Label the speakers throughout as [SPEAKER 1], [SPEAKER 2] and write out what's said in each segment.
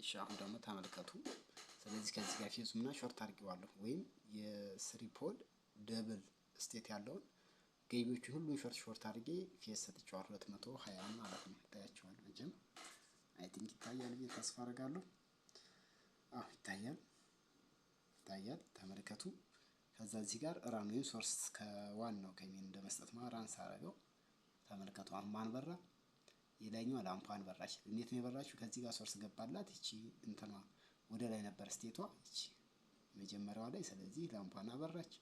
[SPEAKER 1] እሺ አሁን ደግሞ ተመልከቱ። ስለዚህ ከዚህ ጋር ፌዙና ሾርት አድርጌዋለሁ ወይም የስሪ ፖል ደብል ስቴት ያለውን ገቢዎቹ ሁሉ ሾርት አድርጌ ፌዝ ሰጥቼዋለሁ 220 ማለት ነው። ይታያችኋል መቼም አይ ቲንክ ይታያል ብዬ ተስፋ አደርጋለሁ። ይታያል ተመልከቱ። ከዛ እዚህ ጋር ራን ወይም ሶርስ ከዋናው ከሜን እንደመስጠት ራን ሳረገው ተመልከቱ። አሁን ማን በራ? የላይኛው ላምፓን በራች። እንዴት ነው የበራችው? ከዚህ ጋር ሶርስ ገባላት። እቺ እንትኗ ወደ ላይ ነበር ስቴቷ እቺ መጀመሪያዋ ላይ። ስለዚህ ላምፓን አበራች።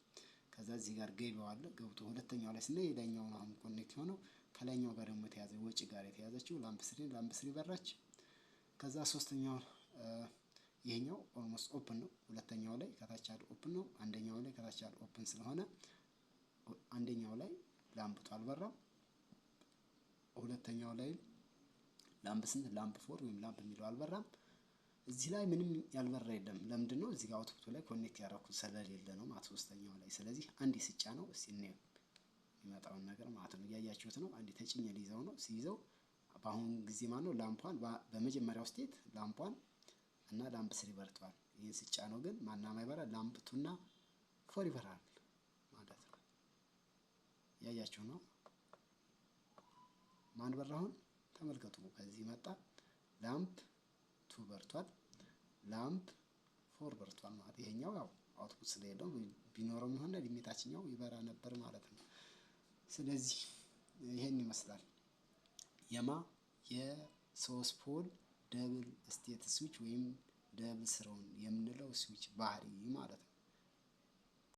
[SPEAKER 1] ከዛ እዚህ ጋር ገቢው አለ ገብቶ ሁለተኛው ላይ ስንል የላይኛው አሁን ኮኔክት ሆኖ ከላይኛው ጋር ደግሞ የተያዘ ወጪ ጋር የተያዘችው ላምፕ ስሪ በራች። ከዛ ሶስተኛው ይሄኛው ኦልሞስት ኦፕን ነው። ሁለተኛው ላይ ከታች ያለው ኦፕን ነው። አንደኛው ላይ ከታች ያለው ኦፕን ስለሆነ አንደኛው ላይ ላምፕቱ አልበራም። ሁለተኛው ላይ ላምፕ ስንት ላምፕ ፎር ወይም ላምፕ የሚለው አልበራም። እዚህ ላይ ምንም ያልበራ የለም። ለምንድነው? እዚህ ጋር አውትፑት ላይ ኮኔክት ያደረኩት ስለሌለ ነው ማለት ሶስተኛው ላይ። ስለዚህ አንዴ ስጫ ነው እስቲ እንየው የሚመጣውን ነገር ማለት ነው። እያያችሁት ነው። አንዴ ተጭኘ ሊይዘው ነው። ሲይዘው በአሁን ጊዜ ማለት ነው ላምፓን በመጀመሪያው ስቴት ላምፓን እና ላምፕ ስሪ በርቷል። ይሄን ስጫ ነው ግን ማናማ ይበራ ላምፕ ቱ እና ፎር ይበራል ማለት ነው። ያያችሁ ነው። ማን በራ? አሁን ተመልከቱ። ከዚህ መጣ ላምፕ ቱ በርቷል፣ ላምፕ ፎር በርቷል ማለት ይሄኛው ያው አውትፑት ስለሌለው ቢኖርም ሆነ ሊሚታችኛው ይበራ ነበር ማለት ነው። ስለዚህ ይሄን ይመስላል የሶስት ፖል ደብል ስቴት ስዊች ወይም ደብል ስሮን የምንለው ስዊች ባህሪ ማለት ነው።